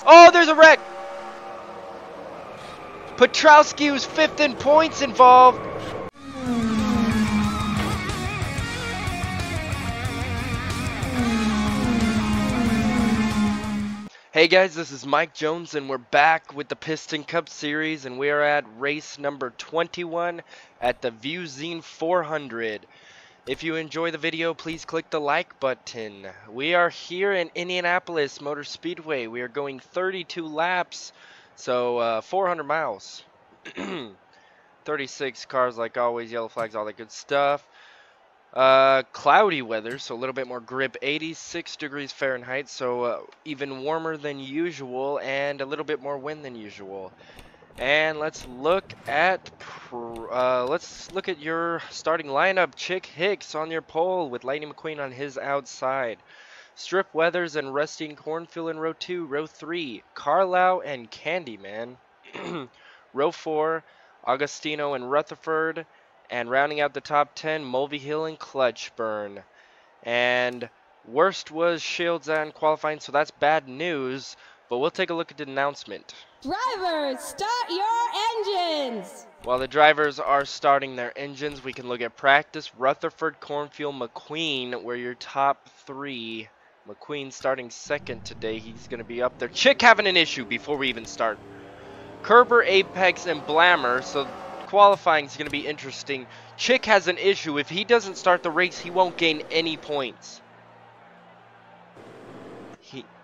Oh, there's a wreck. Petrowski was 5th in points involved. Hey guys, this is Mike Jones and we're back with the Piston Cup Series and we are at race number 21 at the Zeen 400. If you enjoy the video, please click the like button. We are here in Indianapolis Motor Speedway. We are going 32 laps, so 400 miles. 36 cars like always, yellow flags, all that good stuff. Cloudy weather, so a little bit more grip, 86 degrees Fahrenheit, so even warmer than usual, and a little bit more wind than usual. And let's look at your starting lineup. Chick Hicks on your pole with Lightning McQueen on his outside. Strip Weathers and Rusty and Cornfuel in row 2. Row 3, Carlisle and Candyman. Row 4, Augustino and Rutherford. And rounding out the top 10, Mulvihill and Clutchburn. And worst was Shields on qualifying, so that's bad news. But we'll take a look at the announcement. Drivers, start your engines! While the drivers are starting their engines, we can look at practice. Rutherford, Cornfuel, McQueen were your top 3. McQueen starting 2nd today. He's going to be up there. Chick having an issue before we even start. Kerber, Apex, and Blammer. So qualifying is going to be interesting. Chick has an issue. If he doesn't start the race, he won't gain any points.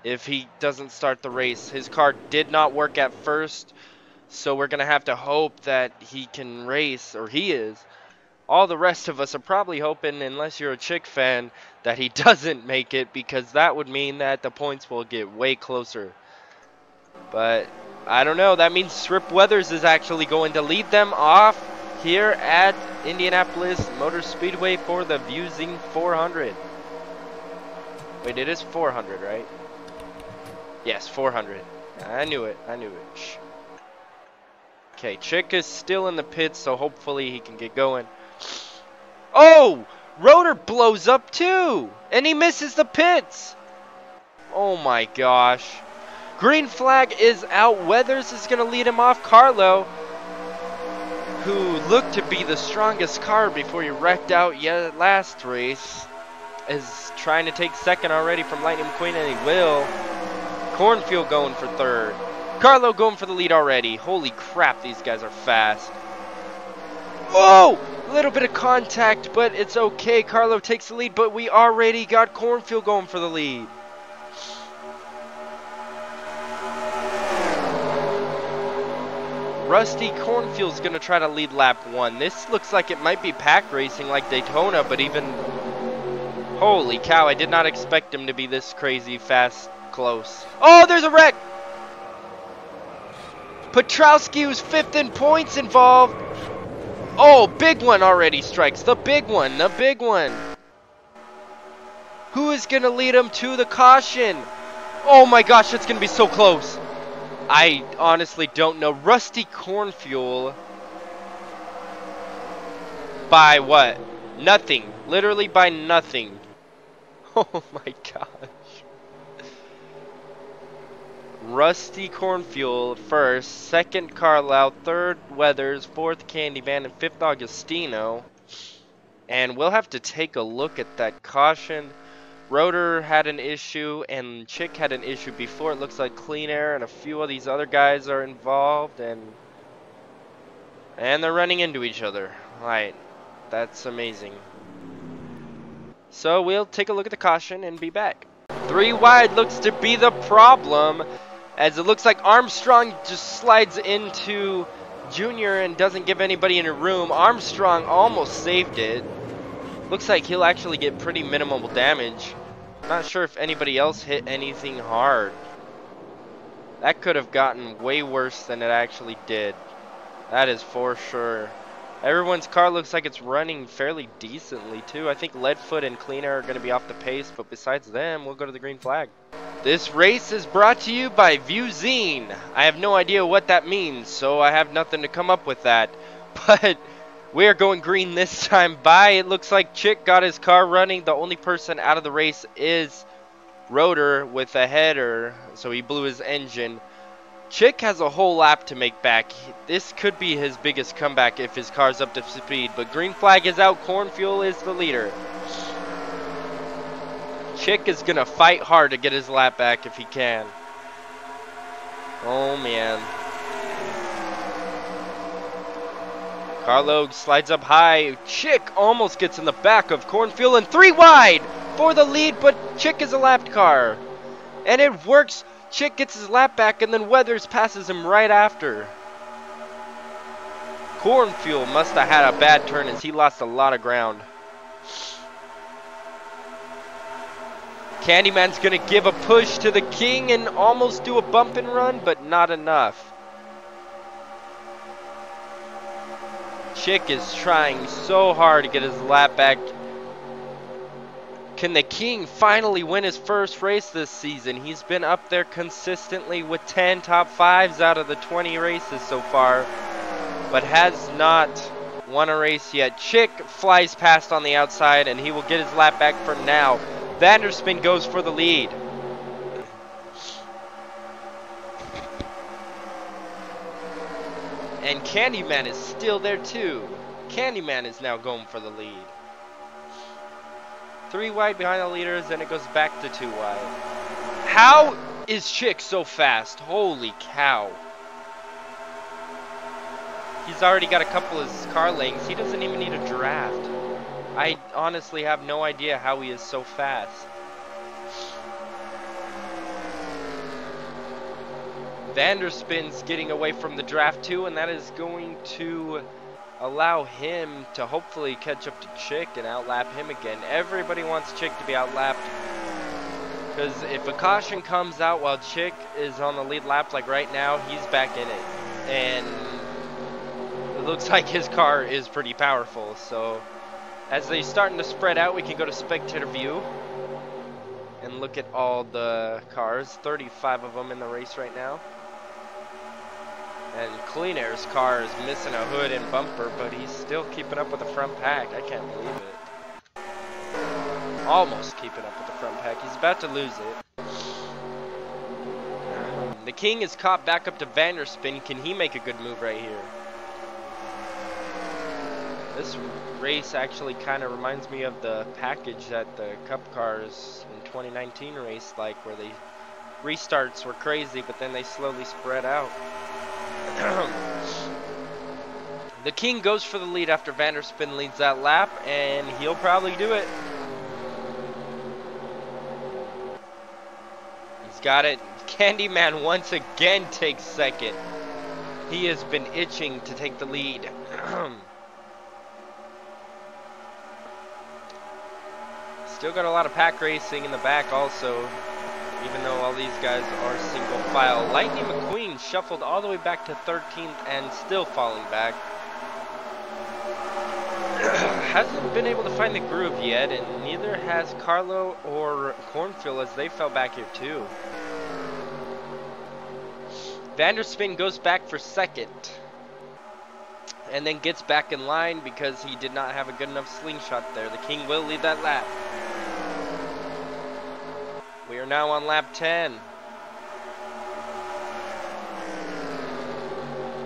If he doesn't start the race. His car did not work at first, so we're going to have to hope that he can race, or he is. All the rest of us are probably hoping, unless you're a Chick fan, that he doesn't make it, because that would mean that the points will get way closer. But I don't know. That means Strip Weathers is actually going to lead them off here at Indianapolis Motor Speedway for the Zeen 400. Wait, it is 400, right? Yes, 400. I knew it. I knew it. Shh. Okay, Chick is still in the pits, so hopefully he can get going. Oh! Rotor blows up too! And he misses the pits! Oh my gosh. Green flag is out. Weathers is going to lead him off. Carlo, who looked to be the strongest car before he wrecked out last race, is trying to take 2nd already from Lightning McQueen, and he will. Cornfuel going for 3rd. Carlo going for the lead already. Holy crap, these guys are fast. Whoa! A little bit of contact, but it's okay. Carlo takes the lead, but we already got Cornfuel going for the lead. Rusty Cornfuel's going to try to lead lap 1. This looks like it might be pack racing like Daytona, but even... Holy cow, I did not expect him to be this crazy fast. Close. Oh, there's a wreck. Petrowski was 5th in points involved. Oh, big one already strikes. The big one. The big one. Who is going to lead him to the caution? Oh my gosh, it's going to be so close. I honestly don't know. Rusty Cornfuel by what? Nothing. Literally by nothing. Oh my gosh. Rusty Cornfuel first, 2nd Carlisle, 3rd Weathers, 4th Candyman, and 5th Augustino. And we'll have to take a look at that caution. Rotor had an issue, and Chick had an issue before. It looks like Clean Air and a few of these other guys are involved, and they're running into each other. Right, that's amazing. So we'll take a look at the caution and be back. 3 wide looks to be the problem, as it looks like Armstrong just slides into Junior and doesn't give anybody any room. Armstrong almost saved it. Looks like he'll actually get pretty minimal damage. Not sure if anybody else hit anything hard. That could have gotten way worse than it actually did. That is for sure. Everyone's car looks like it's running fairly decently too. I think Leadfoot and Clean Air are going to be off the pace, but besides them, we'll go to the green flag. This race is brought to you by Zeen. I have no idea what that means, so I have nothing to come up with that. But we are going green this time by. It looks like Chick got his car running. The only person out of the race is rotor with a header, so he blew his engine. Chick has a whole lap to make back. This could be his biggest comeback if his car's up to speed, but green flag is out. Cornfuel is the leader. Chick is gonna fight hard to get his lap back if he can. Oh man. Carlo slides up high. Chick almost gets in the back of Cornfuel and 3 wide for the lead, but Chick is a lapped car. And it works. Chick gets his lap back, and then Weathers passes him right after. Cornfuel must have had a bad turn as he lost a lot of ground. Candyman's going to give a push to the King and almost do a bump and run, but not enough. Chick is trying so hard to get his lap back. Can the King finally win his first race this season? He's been up there consistently with 10 top 5s out of the 20 races so far, but has not won a race yet. Chick flies past on the outside, and he will get his lap back for now. Vanderspin goes for the lead. And Candyman is still there too. Candyman is now going for the lead. 3 wide behind the leaders, and it goes back to 2 wide. How is Chick so fast? Holy cow. He's already got a couple of his car lengths. He doesn't even need a draft. I honestly have no idea how he is so fast. Vanderspin's getting away from the draft too, and that is going to allow him to hopefully catch up to Chick and outlap him again. Everybody wants Chick to be outlapped, because if a caution comes out while Chick is on the lead lap like right now, he's back in it. And it looks like his car is pretty powerful. So as they're starting to spread out, we can go to spectator view and look at all the cars. 35 of them in the race right now. And Clean Air's car is missing a hood and bumper, but he's still keeping up with the front pack. I can't believe it. Almost keeping up with the front pack. He's about to lose it. The King is caught back up to Vanderspin. Can he make a good move right here? This race actually kind of reminds me of the package that the Cup Cars in 2019 raced like, where the restarts were crazy, but then they slowly spread out. The King goes for the lead after Vanderspin leads that lap, and he'll probably do it. He's got it. Candyman once again takes second. He has been itching to take the lead. Still got a lot of pack racing in the back also, even though all these guys are single file. Lightning McQueen shuffled all the way back to 13th and still falling back. Hasn't been able to find the groove yet, and neither has Carlo or Cornfuel, as they fell back here too. Vanderspin goes back for second, and then gets back in line because he did not have a good enough slingshot there. The King will lead that lap. We are now on lap 10.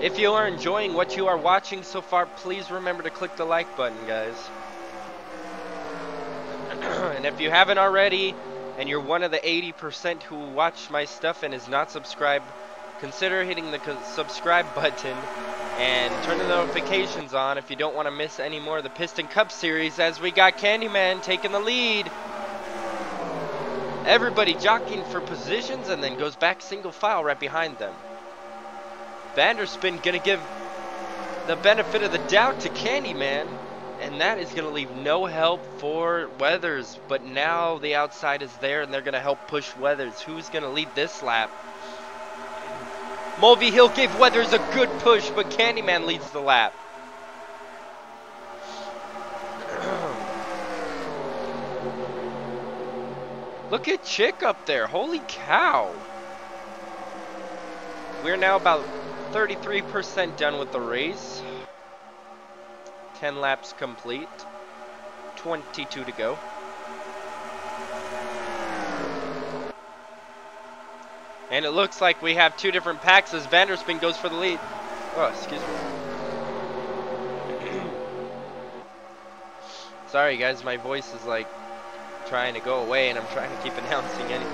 If you are enjoying what you are watching so far, please remember to click the like button, guys. And if you haven't already, and you're one of the 80% who watch my stuff and is not subscribed, consider hitting the subscribe button and turn the notifications on if you don't want to miss any more of the Piston Cup Series, as we got Candyman taking the lead. Everybody jockeying for positions, and then goes back single file right behind them. Vanderspin gonna give the benefit of the doubt to Candyman, and that is gonna leave no help for Weathers. But now the outside is there, and they're gonna help push Weathers. Who's gonna lead this lap? Mulvey Hill gave Weathers a good push, but Candyman leads the lap. Look at Chick up there. Holy cow. We're now about 33% done with the race. 10 laps complete. 22 to go. And it looks like we have two different packs as Vanderspin goes for the lead. Oh, excuse me. Sorry guys, my voice is like trying to go away and I'm trying to keep announcing anyway.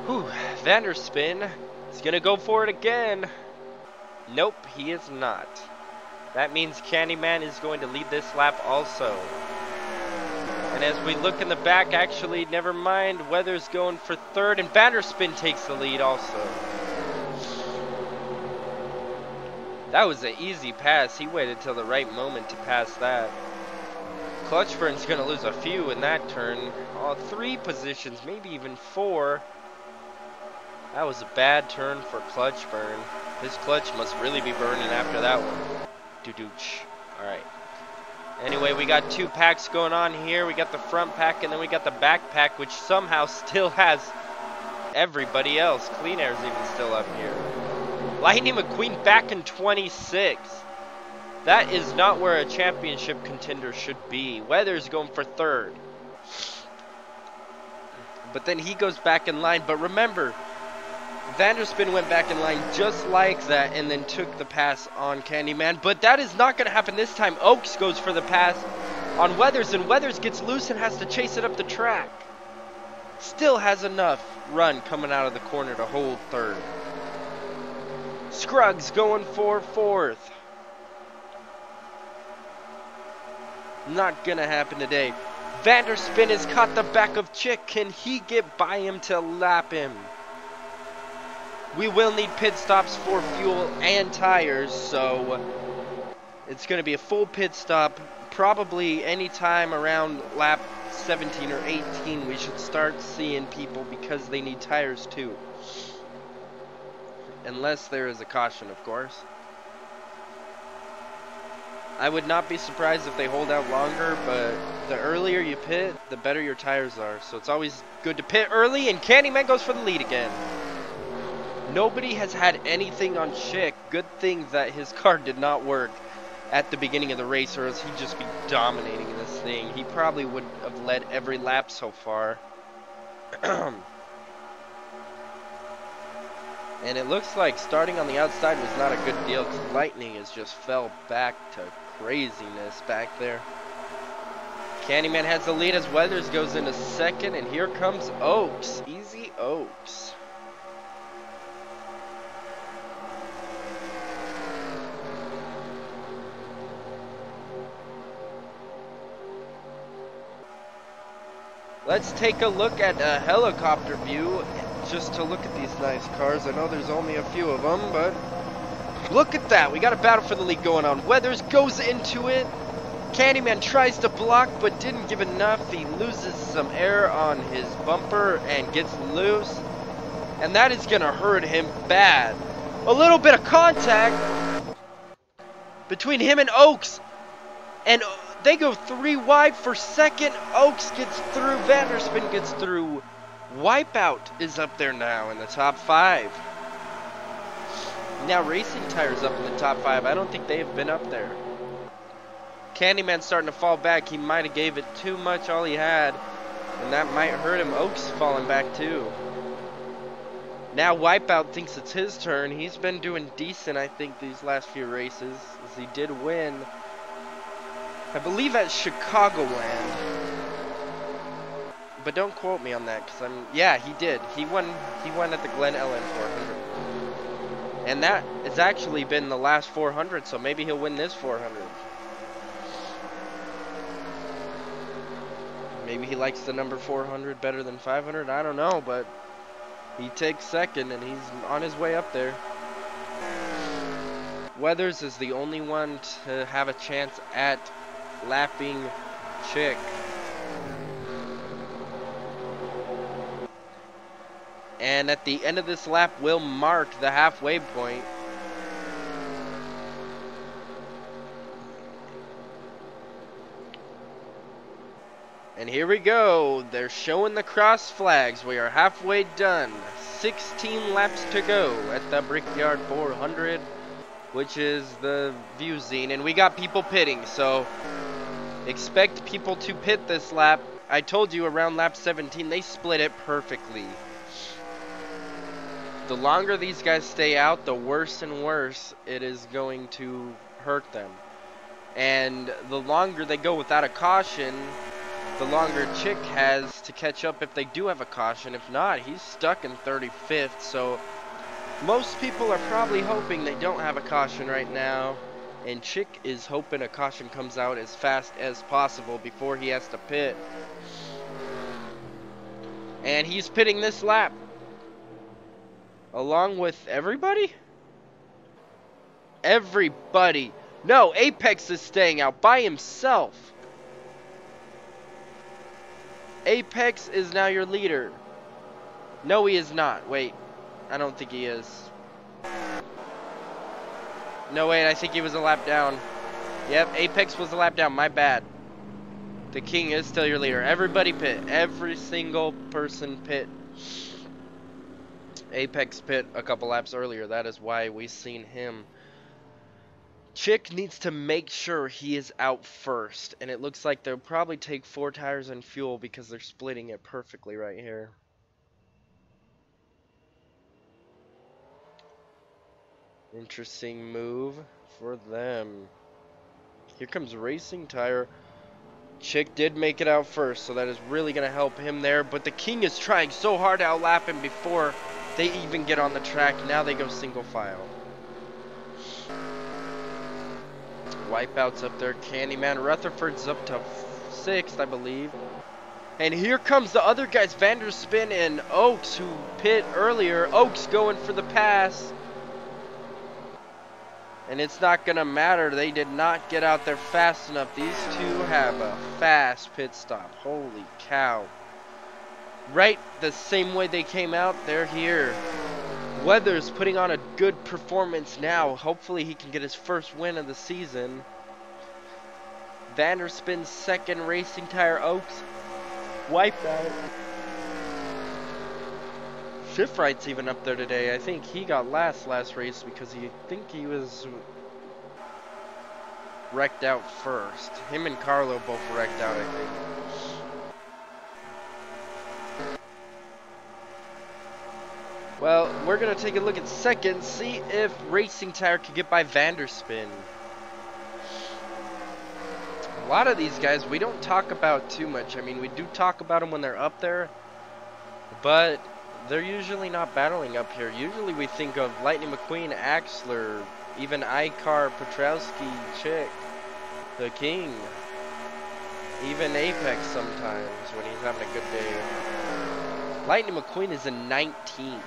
Whew, Vanderspin is gonna go for it again. Nope, he is not. That means Candyman is going to lead this lap also. And as we look in the back, actually, never mind, Weather's going for third and Vanderspin takes the lead also. That was an easy pass. He waited till the right moment to pass that. Clutchburn's gonna lose a few in that turn. Oh, 3 positions, maybe even 4. That was a bad turn for Clutchburn. His clutch must really be burning after that one. Doo-dooch. Alright. Anyway, we got 2 packs going on here. We got the front pack and then we got the back pack, which somehow still has everybody else. Clean Air's even still up here. Lightning McQueen back in 26. That is not where a championship contender should be. Weather's going for third. But then he goes back in line. But remember, Vanderspin went back in line just like that and then took the pass on Candyman. But that is not going to happen this time. Oaks goes for the pass on Weathers, and Weathers gets loose and has to chase it up the track. Still has enough run coming out of the corner to hold third. Scruggs going for fourth. Not going to happen today. Vanderspin has caught the back of Chick. Can he get by him to lap him? We will need pit stops for fuel and tires, so it's going to be a full pit stop. Probably anytime around lap 17 or 18 we should start seeing people because they need tires too. Unless there is a caution, of course. I would not be surprised if they hold out longer, but the earlier you pit, the better your tires are. So it's always good to pit early, and Candyman goes for the lead again. Nobody has had anything on Chick. Good thing that his car did not work at the beginning of the race, or else he'd just be dominating this thing. He probably would have led every lap so far. And it looks like starting on the outside was not a good deal because Lightning has just fell back to craziness back there. Candyman has the lead as Weathers goes into second, and here comes Oaks. Easy Oaks. Let's take a look at a helicopter view just to look at these nice cars. I know there's only a few of them, but look at that. We got a battle for the lead going on. Weathers goes into it. Candyman tries to block but didn't give enough. He loses some air on his bumper and gets loose. And that is going to hurt him bad. A little bit of contact between him and Oaks. And they go 3 wide for second. Oaks gets through. Vanderspin gets through. Wipeout is up there now in the top 5. Now Racingtire's up in the top 5. I don't think they've been up there. Candyman's starting to fall back. He might have gave it too much all he had, and that might hurt him. Oaks falling back too. Now Wipeout thinks it's his turn. He's been doing decent, I think, these last few races, as he did win, I believe, at Chicagoland. But don't quote me on that, because yeah, he did. He won at the Glen Ellen 400. And that has actually been the last 400, so maybe he'll win this 400. Maybe he likes the number 400 better than 500, I don't know, but he takes second and he's on his way up there. Weathers is the only one to have a chance at lapping Chick. And at the end of this lap will mark the halfway point. And here we go. They're showing the cross flags. We are halfway done. 16 laps to go at the Brickyard 400, which is the view Zeen. And we got people pitting, so expect people to pit this lap. I told you around lap 17, they split it perfectly. The longer these guys stay out, the worse and worse it is going to hurt them. And the longer they go without a caution, the longer Chick has to catch up if they do have a caution. If not, he's stuck in 35th. So most people are probably hoping they don't have a caution right now. And Chick is hoping a caution comes out as fast as possible before he has to pit. And he's pitting this lap. Along with everybody? Everybody. No, Apex is staying out by himself. Apex is now your leader. No, he is not. Wait. I don't think he is. No, wait. I think he was a lap down. Yep, Apex was a lap down. My bad. The King is still your leader. Everybody pit. Every single person pit. Apex pit a couple laps earlier. That is why we seen him. Chick needs to make sure he is out first. And it looks like they'll probably take 4 tires and fuel because they're splitting it perfectly right here. Interesting move for them. Here comes Racingtire. Chick did make it out first, so that is really going to help him there. But the King is trying so hard to outlap him before they even get on the track. Now they go single file. Wipeouts up there. Candyman Rutherford's up to 6th, I believe. And here comes the other guys, Vanderspin and Oaks, who pit earlier. Oaks going for the pass. And it's not going to matter. They did not get out there fast enough. These two have a fast pit stop. Holy cow. Right the same way they came out, they're here. Weather's putting on a good performance now. Hopefully he can get his first win of the season. Vanderspin's second, Racingtire Oaks. Wipeout. Shiftright's even up there today. I think he got last race because he was wrecked out first. Him and Carlo both wrecked out, I think. Well, we're going to take a look at second, see if Racingtire can get by Vanderspin. A lot of these guys we don't talk about too much. I mean, we do talk about them when they're up there, but they're usually not battling up here. Usually we think of Lightning McQueen, Axler, even Icar, Petrowski, Chick, the King, even Apex sometimes when he's having a good day. Lightning McQueen is in 19th.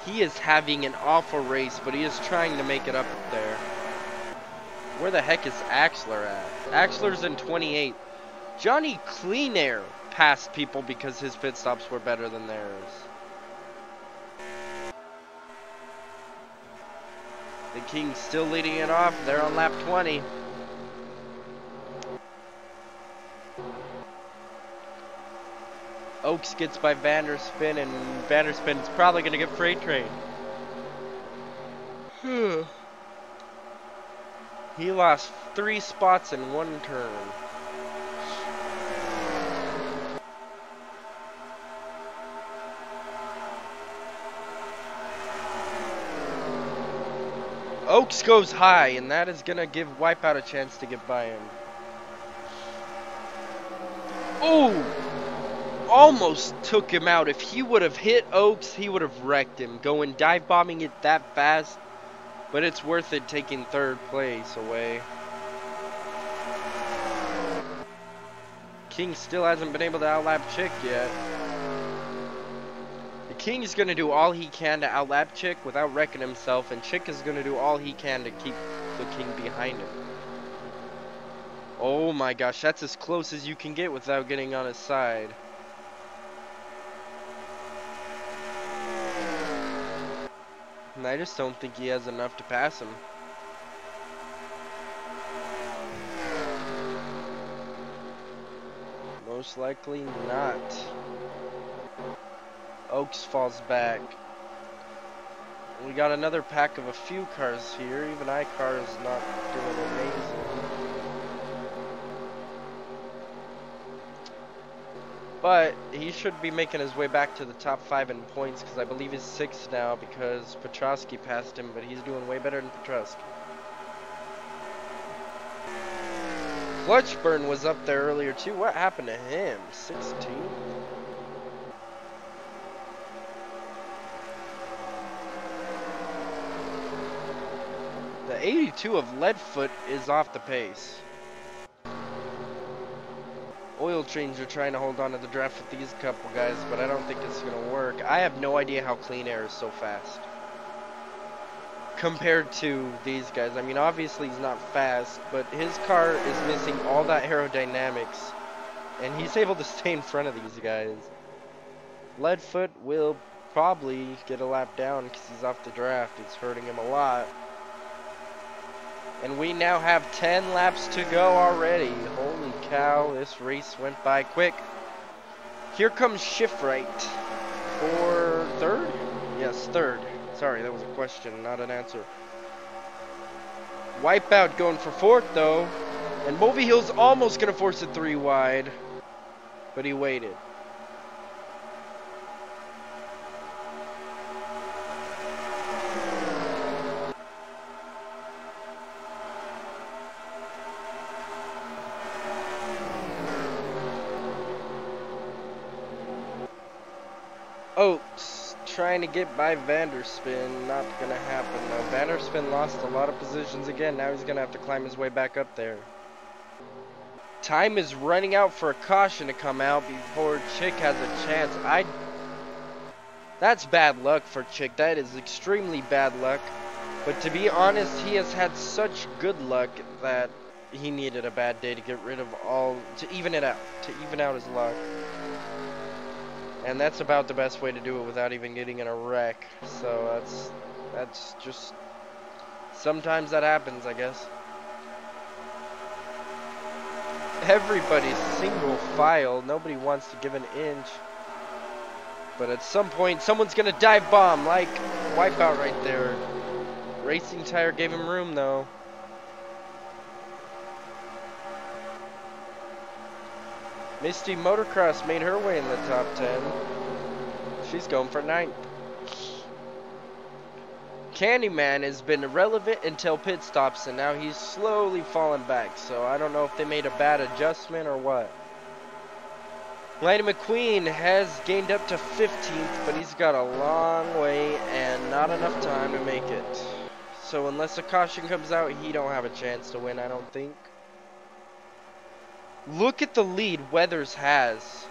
He is having an awful race, but he is trying to make it up there. Where the heck is Axler at? Axler's in 28th. Johnny Clean Air passed people because his pit stops were better than theirs. The King's still leading it off. They're on lap 20. Oaks gets by Vanderspin, and Vanderspin's probably going to get freight train. He lost 3 spots in 1 turn. Oaks goes high, and that is going to give Wipeout a chance to get by him. Oh! Almost took him out. If he would have hit Oaks, he would have wrecked him. Going dive bombing it that fast. But it's worth it taking 3rd place away. King still hasn't been able to outlap Chick yet. The King's going to do all he can to outlap Chick without wrecking himself. And Chick is going to do all he can to keep the King behind him. Oh my gosh, that's as close as you can get without getting on his side. And I just don't think he has enough to pass him. Most likely not. Oaks falls back. We got another pack of a few cars here. Even Icar is not doing amazing. But he should be making his way back to the top 5 in points, because I believe he's 6th now because Petrosky passed him, but he's doing way better than Petrosky. Clutchburn was up there earlier too. What happened to him? 16? The 82 of Leadfoot is off the pace. Oil Change are trying to hold on to the draft with these couple guys, but I don't think it's going to work. I have no idea how Clean Air is so fast compared to these guys. I mean, obviously he's not fast, but his car is missing all that aerodynamics, and he's able to stay in front of these guys. Leadfoot will probably get a lap down because he's off the draft. It's hurting him a lot. And we now have 10 laps to go already. Holy cow, this race went by quick. Here comes Shiftright for 3rd? Yes, 3rd. Sorry, that was a question, not an answer. Wipeout going for 4th, though. And Movie Hill's almost going to force it 3 wide. But he waited. Oaks trying to get by Vanderspin. Not gonna happen though. Vanderspin lost a lot of positions again. Now he's gonna have to climb his way back up there. Time is running out for a caution to come out before Chick has a chance. That's bad luck for Chick. That is extremely bad luck. But to be honest, he has had such good luck that he needed a bad day to get rid of to even it out. To even out his luck. And that's about the best way to do it without even getting in a wreck. So that's just, sometimes that happens, I guess. Everybody's single file. Nobody wants to give an inch. But at some point, someone's going to dive bomb, like Wipeout right there. Racingtire gave him room, though. Misty Motocross made her way in the top 10. She's going for 9th. Candyman has been irrelevant until pit stops, and now he's slowly falling back. So I don't know if they made a bad adjustment or what. Lightning McQueen has gained up to 15th, but he's got a long way and not enough time to make it. So unless a caution comes out, he don't have a chance to win, I don't think. Look at the lead Weathers has.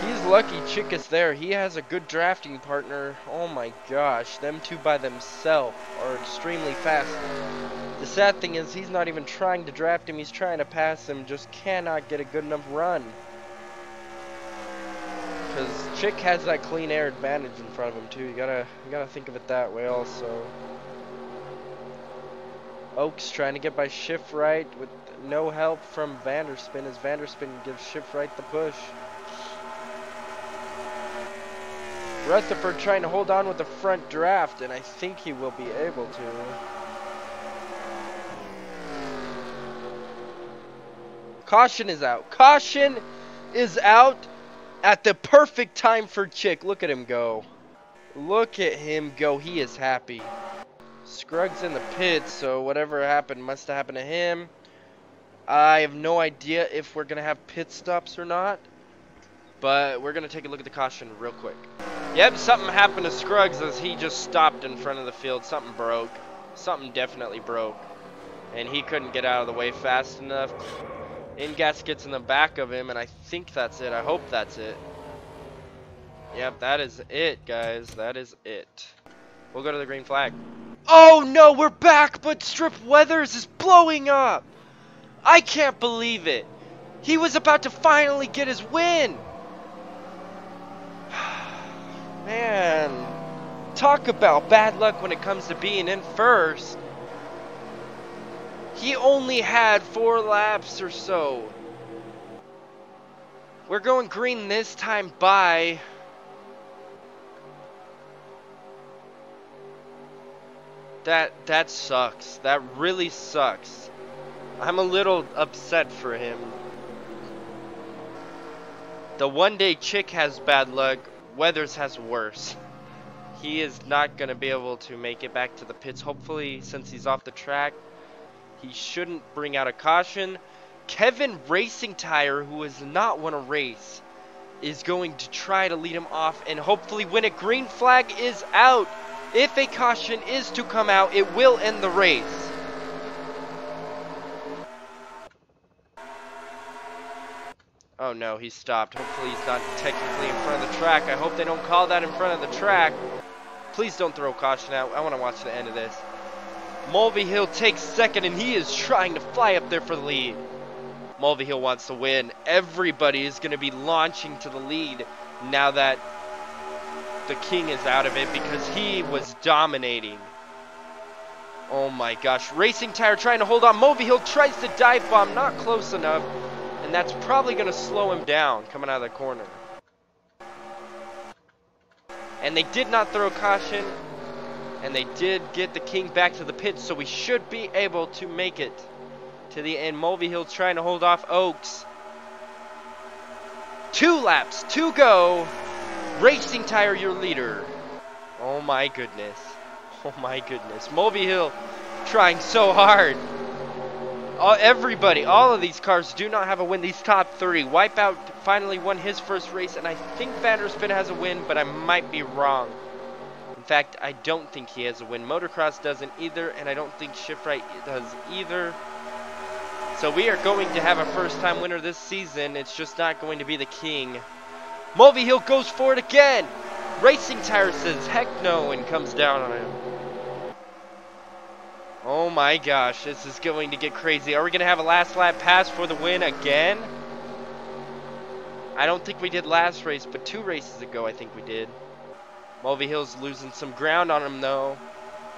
He's lucky Chick is there. He has a good drafting partner. Oh my gosh, them two by themselves are extremely fast. The sad thing is he's not even trying to draft him. He's trying to pass him. Just cannot get a good enough run. Because Chick has that clean air advantage in front of him too. You gotta think of it that way also. Oaks trying to get by Shiftright with no help from Vanderspin as Vanderspin gives Shiftright the push. Rutherford trying to hold on with the front draft, and I think he will be able to. Caution is out. Caution is out at the perfect time for Chick. Look at him go. Look at him go. He is happy. Scruggs in the pits, so whatever happened must have happened to him. I have no idea if we're going to have pit stops or not. But we're going to take a look at the caution real quick. Yep, something happened to Scruggs as he just stopped in front of the field. Something broke. Something definitely broke. And he couldn't get out of the way fast enough. Ingas gets in the back of him, and I think that's it. I hope that's it. Yep, that is it, guys. That is it. We'll go to the green flag. Oh no, we're back, but Strip Weathers is blowing up. I can't believe it. He was about to finally get his win. Man, talk about bad luck when it comes to being in first. He only had 4 laps or so. We're going green this time by... That sucks. That really sucks. I'm a little upset for him. The one day Chick has bad luck, Weathers has worse. He is not going to be able to make it back to the pits. Hopefully, since he's off the track, he shouldn't bring out a caution. Kevin Racingtire, who has not won a race, is going to try to lead him off and hopefully win it. Green flag is out. If a caution is to come out, it will end the race. Oh no, he stopped. Hopefully he's not technically in front of the track. I hope they don't call that in front of the track. Please don't throw caution out. I want to watch the end of this. Mulvihill takes second, and he is trying to fly up there for the lead. Mulvihill wants to win. Everybody is going to be launching to the lead now that the king is out of it because he was dominating. Oh my gosh. Racingtire trying to hold on. Mulvihill tries to dive bomb. Not close enough. And that's probably going to slow him down coming out of the corner. And they did not throw caution. And they did get the king back to the pits. So we should be able to make it to the end. Mulvihill trying to hold off Oaks. 2 laps to go. Racingtire, your leader. Oh my goodness. Oh my goodness. Mulvihill trying so hard. Everybody, all of these cars do not have a win. These top 3. Wipeout finally won his first race, and I think Vanderspin has a win, but I might be wrong. In fact, I don't think he has a win. Motocross doesn't either, and I don't think Shiftright does either. So we are going to have a first-time winner this season. It's just not going to be the king. Mulvihill goes for it again. Racingtire says heck no and comes down on him. Oh my gosh, this is going to get crazy. Are we going to have a last lap pass for the win again? I don't think we did last race, but 2 races ago I think we did. Mulvihill's losing some ground on him though.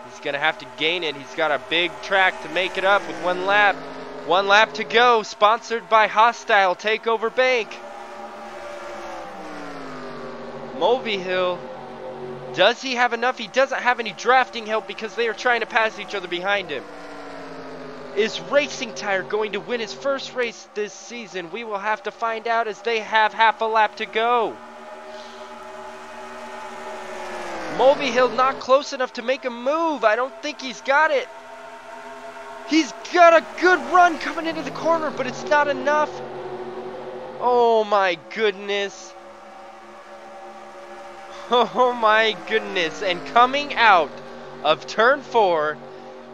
He's going to have to gain it. He's got a big track to make it up with 1 lap. 1 lap to go, sponsored by Hostile Takeover Bank. Mulvihill, does he have enough? He doesn't have any drafting help because they are trying to pass each other behind him. Is Racingtire going to win his first race this season? We will have to find out as they have half a lap to go. Mulvihill not close enough to make a move. I don't think he's got it. He's got a good run coming into the corner, but it's not enough. Oh my goodness. Oh my goodness. And coming out of turn 4,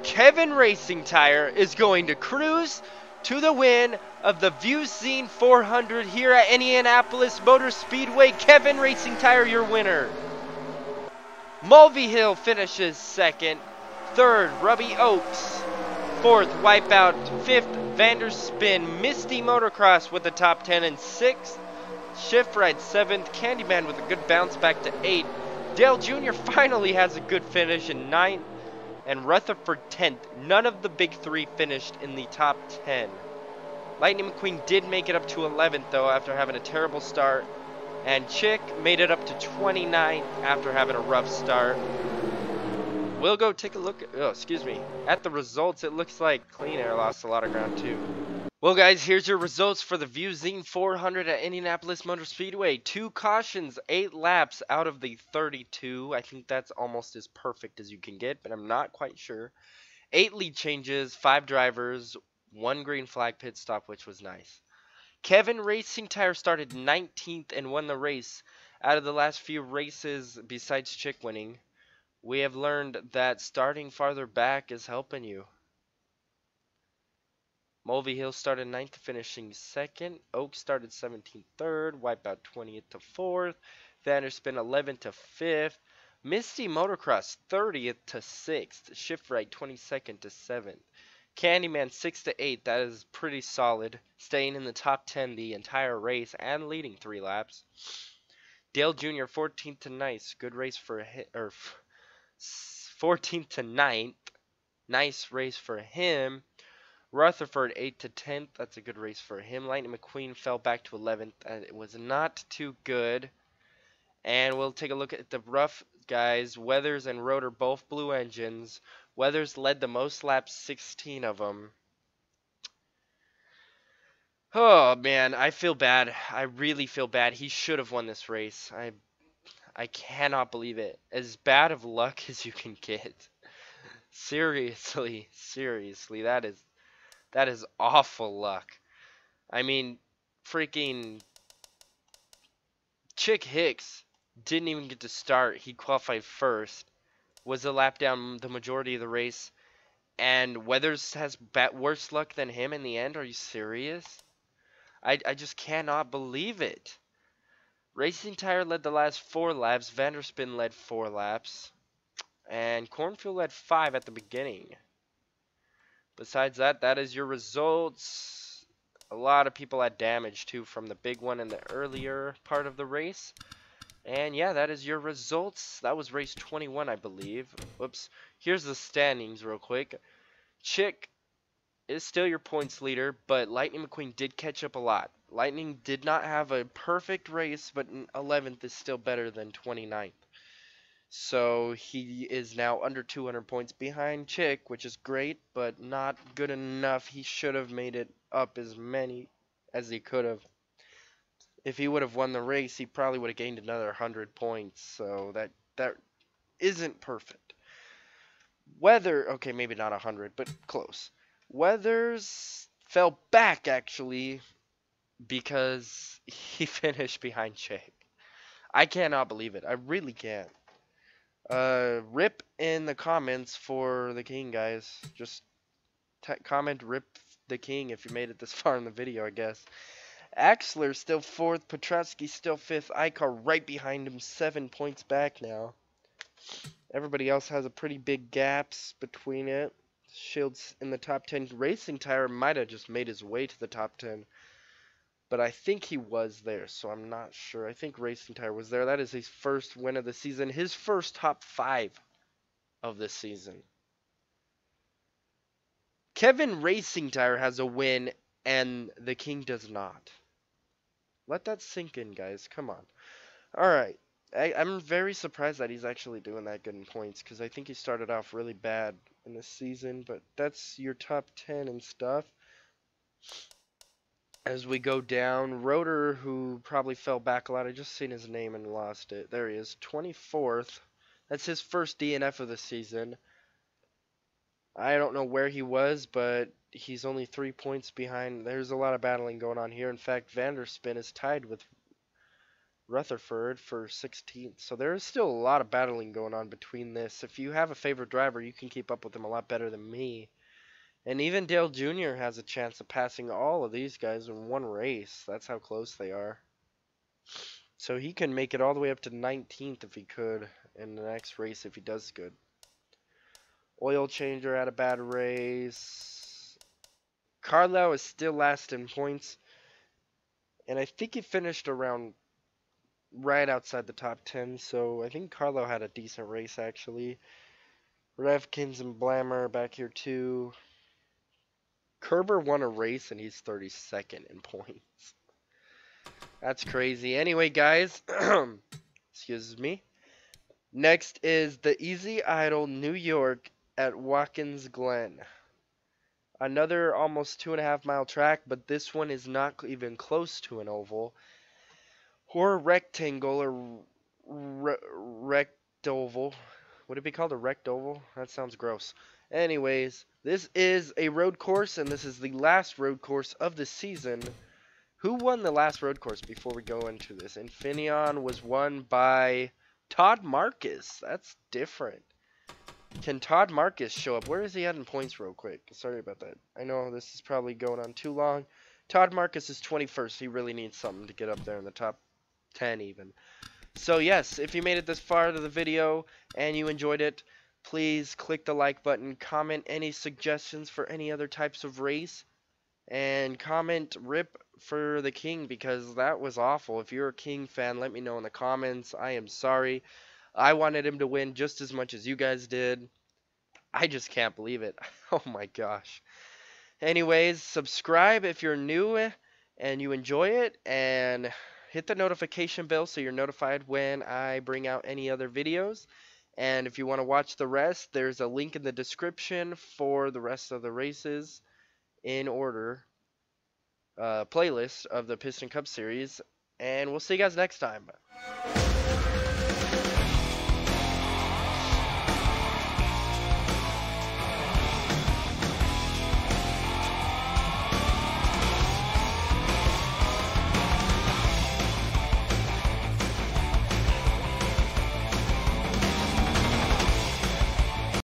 Kevin Racingtire is going to cruise to the win of the Zeen 400 here at Indianapolis Motor Speedway. Kevin Racingtire, your winner. Mulvihill finishes 2nd. 3rd, Ruby Oaks. 4th, Wipeout. 5th, Vanderspin. Misty Motocross with the top 10. And 6th, Shift Ride 7th. Candyman with a good bounce back to 8th. Dale Jr. finally has a good finish in 9th. And Rutherford 10th. None of the big 3 finished in the top 10. Lightning McQueen did make it up to 11th though after having a terrible start. And Chick made it up to 29th after having a rough start. We'll go take a look at the results. It looks like Clean Air lost a lot of ground too. Well guys, here's your results for the Zeen 400 at Indianapolis Motor Speedway. 2 cautions, 8 laps out of the 32. I think that's almost as perfect as you can get, but I'm not quite sure. 8 lead changes, 5 drivers, 1 green flag pit stop, which was nice. Kevin Racingtire started 19th and won the race. Out of the last few races, besides Chick winning, we have learned that starting farther back is helping you. Mulvihill started 9th, finishing 2nd. Oak started 17th, 3rd. Wipeout 20th to 4th. Vanderspin 11th to 5th. Misty Motocross 30th to 6th. Shift Right 22nd to 7th. Candyman 6th to 8th. That is pretty solid. Staying in the top 10 the entire race and leading 3 laps. Dale Jr. 14th to 9th. Good race for him. 14th to 9th. Nice race for him. Rutherford 8th to 10th. That's a good race for him. Lightning McQueen fell back to 11th. It was not too good. And we'll take a look at the rough guys. Weathers and Rotor both blue engines. Weathers led the most laps, 16 of them. Oh man, I feel bad. I really feel bad. He should have won this race. I cannot believe it. As bad of luck as you can get. Seriously, seriously, that is awful luck. I mean, freaking Chick Hicks didn't even get to start. He qualified first, was a lap down the majority of the race, and Weathers has worse luck than him in the end. Are you serious? I just cannot believe it. Racingtire led the last 4 laps. Vanderspin led 4 laps. And Cornfuel led 5 at the beginning. Besides that, that is your results. A lot of people had damage too from the big one in the earlier part of the race. And yeah, that is your results. That was race 21, I believe. Whoops. Here's the standings real quick. Chick is still your points leader, but Lightning McQueen did catch up a lot. Lightning did not have a perfect race, but 11th is still better than 29th. So he is now under 200 points behind Chick, which is great, but not good enough. He should have made it up as many as he could have. If he would have won the race, he probably would have gained another 100 points. So that isn't perfect. Okay, maybe not 100, but close. Weathers fell back actually because he finished behind Chick. I cannot believe it. I really can't. Rip in the comments for the king, guys. Just comment rip the king if you made it this far in the video, I guess. Axler still 4th, Petrosky still 5th, Icar right behind him, 7 points back now. Everybody else has a pretty big gaps between it. Shields in the top 10. Racingtire might have just made his way to the top 10. But I think he was there, so I'm not sure. I think Racingtire was there. That is his first win of the season. His first top 5 of the season. Kevin Racingtire has a win, and the king does not. Let that sink in, guys. Come on. Alright. I'm very surprised that he's actually doing that good in points, because I think he started off really bad in this season, but that's your top 10 and stuff. As we go down, Rotor, who probably fell back a lot, I just seen his name and lost it. There he is, 24th. That's his first DNF of the season. I don't know where he was, but he's only 3 points behind. There's a lot of battling going on here. In fact, Vanderspin is tied with Rutherford for 16th. So there is still a lot of battling going on between this. If you have a favorite driver, you can keep up with him a lot better than me. And even Dale Jr. has a chance of passing all of these guys in one race. That's how close they are. So he can make it all the way up to 19th if he could in the next race if he does good. Oil Changer had a bad race. Carlisle is still last in points. And I think he finished around right outside the top 10. So I think Carlisle had a decent race actually. Revkins and Blammer back here too. Kerber won a race and he's 32nd in points. That's crazy. Anyway, guys, excuse me. Next is the Easy Idol New York at Watkins Glen. Another almost 2.5-mile track, but this one is not even close to an oval. Or rectangle or rectoval. Would it be called a rectoval? That sounds gross. Anyways, this is a road course, and this is the last road course of the season. Who won the last road course before we go into this? Infineon was won by Todd Marcus. That's different. Can Todd Marcus show up? Where is he at in points real quick? Sorry about that. I know this is probably going on too long. Todd Marcus is 21st. He really needs something to get up there in the top 10 even. So yes, if you made it this far to the video and you enjoyed it, please click the like button, comment any suggestions for any other types of race, and comment rip for the king because that was awful. If you're a King fan, let me know in the comments. I am sorry. I wanted him to win just as much as you guys did. I just can't believe it. Oh my gosh. Anyways, subscribe if you're new and you enjoy it, and hit the notification bell so you're notified when I bring out any other videos. And if you want to watch the rest, there's a link in the description for the rest of the races in order. playlist of the Piston Cup Series, and we'll see you guys next time.